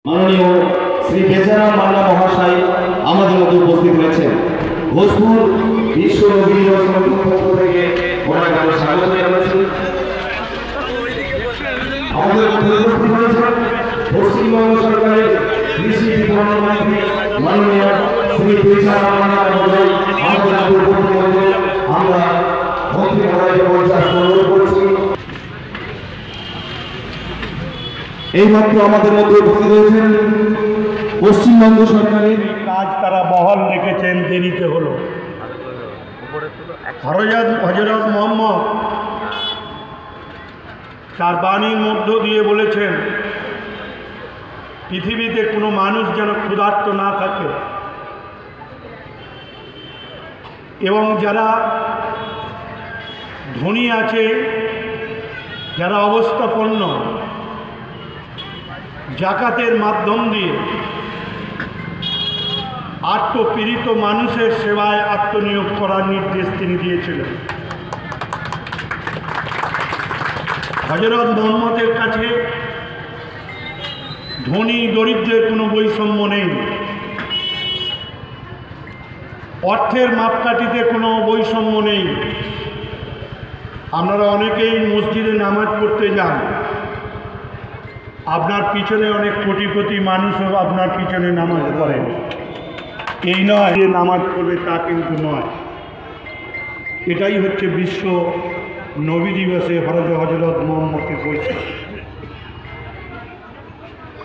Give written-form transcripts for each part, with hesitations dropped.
মাননীয় শ্রী বেচারাম মাল্লা মহাশয় আমাদের মধ্যে উপস্থিত হয়েছেন। ভোজপুর বিশ্ব নবী দিবস কমিটির পক্ষ থেকে ওনাকে আমি স্বাগত জানাচ্ছি। আমাদের মধ্যে উপস্থিত হয়েছেন পশ্চিমবঙ্গ সরকারের কৃষি বিপণন মন্ত্রী মাননীয় শ্রী বেচারাম মাল্লা মহোদয়। আমাদের উপস্থিত হয়েছেন, আমরা মন্ত্রী মহোদয়কে পরিচয় অনুরোধ করছি। এইমাত্র আমাদের মধ্যে উপস্থিত হয়েছেন পশ্চিমবঙ্গ সরকারের কাজ তারা বহাল রেখেছেন, দেরিতে হলো। হযরত মুহাম্মদ তার বাণীর মধ্য দিয়ে বলেছেন, পৃথিবীতে কোনো মানুষ যেন ক্ষুধার্ত না থাকে, এবং যারা ধনী আছে, যারা অবস্থাপন্ন, জাকাতের মাধ্যম দিয়ে আত্মপীড়িত মানুষের সেবায় আত্মনিয়োগ করার নির্দেশ তিনি দিয়েছিলেন। হযরত মুহাম্মদের কাছে ধনী দরিদ্রের কোনো বৈষম্য নেই, অর্থের মাপকাঠিতে কোনো বৈষম্য নেই। আপনারা অনেকেই মসজিদে নামাজ পড়তে যান, আপনার পিছনে অনেক কোটি মানুষও আপনার পিছনে নামাজ পড়েন। এই নয় যে নামাজ পড়বে তা কিন্তু নয়। এটাই হচ্ছে বিশ্ব নবী দিবসে হযরত মুহাম্মদের পরিচয়।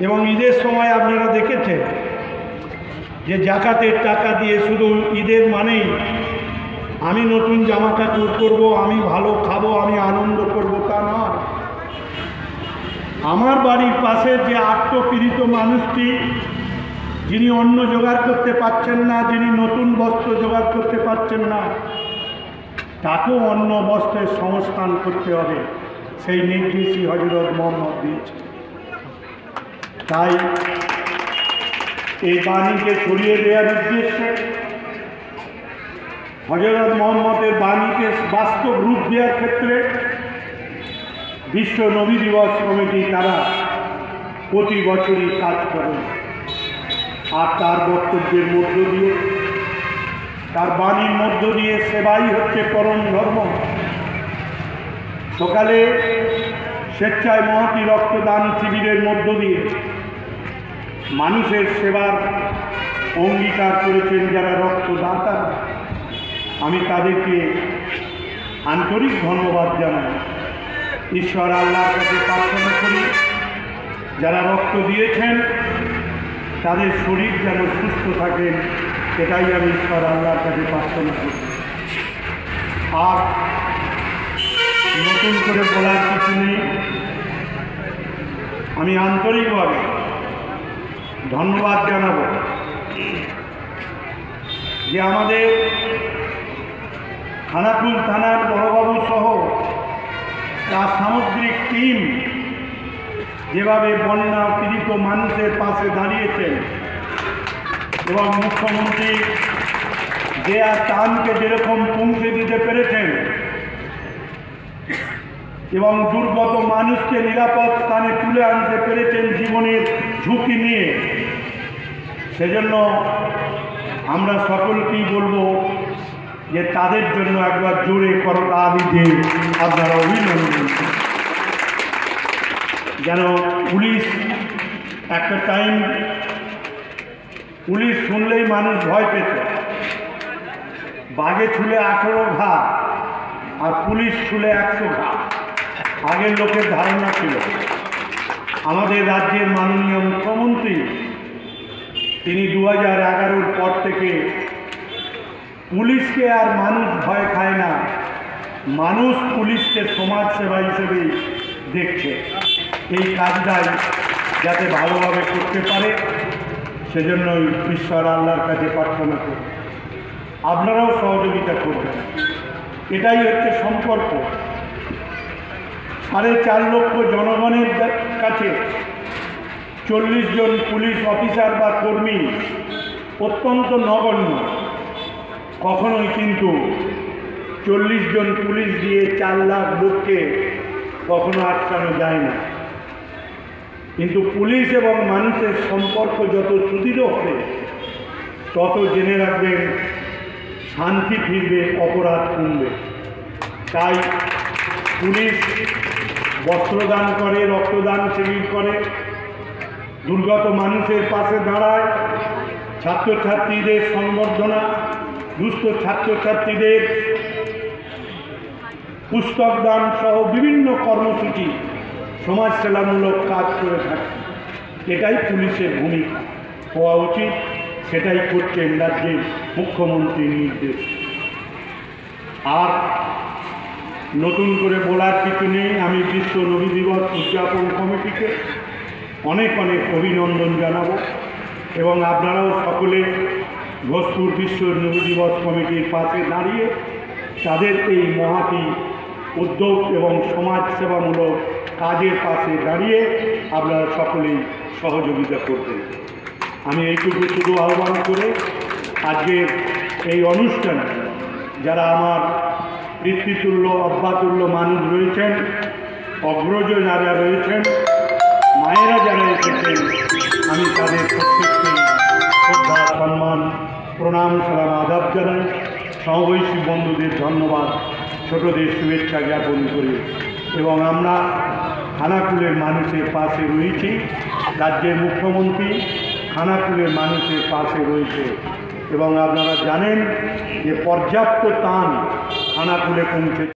এবং ঈদের সময় আপনারা দেখেছেন যে জাকাতের টাকা দিয়ে শুধু ঈদের মানেই আমি নতুন জামা কাপড় করবো, আমি ভালো খাবো, আমি আনন্দ করবো, তা নয়। আমার বাড়ির পাশের যে আত্মপীড়িত মানুষটি, যিনি অন্ন জোগাড় করতে পারছেন না, যিনি নতুন বস্ত্র জোগাড় করতে পারছেন না, তাকেও অন্ন বস্ত্রের সংস্থান করতে হবে, সেই নির্দেশই হযরত মুহাম্মদ দিয়েছে। তাই এই বাণীকে ছড়িয়ে দেওয়ার উদ্দেশ্যে, হযরত মুহাম্মদের বাণীকে বাস্তব রূপ দেওয়ার ক্ষেত্রে বিশ্ব নবী দিবস কমিটি তারা প্রতি বছরই কাজ করে। আর তার বক্তব্যের মধ্য দিয়ে, তার বাণীর মধ্য দিয়ে সেবাই হচ্ছে পরম ধর্ম। সকালে স্বেচ্ছায় মহতী রক্তদান শিবিরের মধ্য দিয়ে মানুষের সেবার অঙ্গীকার করেছেন যারা রক্তদাতা। আমি তাদেরকে আন্তরিক ধন্যবাদ জানাই। ঈশ্বর আল্লাহর কাছে প্রার্থনা করি, যারা রক্ত দিয়েছেন তাদের শরীর যেন সুস্থ থাকেন, সেটাই আমি ঈশ্বর আল্লাহর কাছে প্রার্থনা করি। আর নতুন করে বলার কিছু নেই। আমি আন্তরিকভাবে ধন্যবাদ জানাব যে আমাদের খানাকুল থানার বড়বাবু সহ তার সামগ্রিক টিম যেভাবে বন্যা পীড়িত মানুষের পাশে দাঁড়িয়েছেন, এবং মুখ্যমন্ত্রী দেয়া ত্রাণকে যেরকম পৌঁছে দিতে পেরেছেন এবং দুর্গত মানুষকে নিরাপদ স্থানে তুলে আনতে পেরেছেন জীবনের ঝুঁকি নিয়ে, সেজন্য আমরা সকলকেই বলবো যে তাদের জন্য একবার জোরে করতালি দিয়ে আপনারা অভিনন্দন। যেন পুলিশ, একটা টাইম পুলিশ শুনলেই মানুষ ভয় পেত, বাঘে ছুলে 18 ঘা আর পুলিশ ছুলে 100 ঘা, আগের লোকের ধারণা ছিল। আমাদের রাজ্যের মাননীয় মুখ্যমন্ত্রী তিনি 2011-র পর থেকে পুলিশকে আর মানুষ ভয় খায় না, মানুষ পুলিশকে সমাজসেবা হিসেবেই দেখছে। এই কাজটাই যাতে ভালোভাবে করতে পারে, সেজন্যই ঈশ্বর আল্লাহর কাছে প্রার্থনা করি। আপনারাও সহযোগিতা করবেন, এটাই হচ্ছে সম্পর্ক। 4.5 লক্ষ জনগণের কাছে 40 জন পুলিশ অফিসার বা কর্মী অত্যন্ত নগণ্য। কখনোই কিন্তু 40 জন পুলিশ দিয়ে 4 লাখ লোককে কখনো আটকানো যায় না। কিন্তু পুলিশ এবং মানুষের সম্পর্ক যত সুদৃঢ় হবে তত জেনে রাখবেন শান্তি ফিরবে, অপরাধ কমবে। তাই পুলিশ বস্ত্রদান করে, রক্তদান শিবির করে, দুর্গত মানুষের পাশে দাঁড়ায়, ছাত্রছাত্রীদের সংবর্ধনা, দুস্থ ছাত্রছাত্রীদের পুস্তক দান সহ বিভিন্ন কর্মসূচি, সমাজসেবামূলক কাজ করে থাকে। এটাই পুলিশের ভূমিকা হওয়া উচিত, সেটাই করছেন রাজ্যের মুখ্যমন্ত্রীর নির্দেশ। আর নতুন করে বলার কিছু নেই। আমি বিশ্ব নবী দিবস উদযাপন কমিটিকে অনেক অনেক অভিনন্দন জানাবো এবং আপনারাও সকলে ঘোষপুর বিশ্ব নবী দিবস কমিটির পাশে দাঁড়িয়ে তাদের এই মহাতি উদ্যোগ এবং সমাজসেবামূলক কাজের পাশে দাঁড়িয়ে আপনারা সকলেই সহযোগিতা করবেন। আমি এইটুকু শুধু আহ্বান করে আজকের এই অনুষ্ঠানে যারা আমার পিতৃতুল্য অব্যাতুল্য মানুষ রয়েছেন, অগ্রজ যারা রয়েছেন, মায়েরা যারা এসেছেন, আমি তাদের প্রত্যেককে শ্রদ্ধা, সম্মান, প্রণাম, সালাম, আদাব জানাই। সমবয়সী বন্ধুদের ধন্যবাদ, ছোটদের শুভেচ্ছা জ্ঞাপন করি এবং আমরা খানাকুলের মানুষের পাশে রয়েছি। রাজ্যের মুখ্যমন্ত্রী খানাকুলের মানুষের পাশে রয়েছে এবং আপনারা জানেন যে পর্যাপ্ত ত্রাণ খানাকুলে পৌঁছে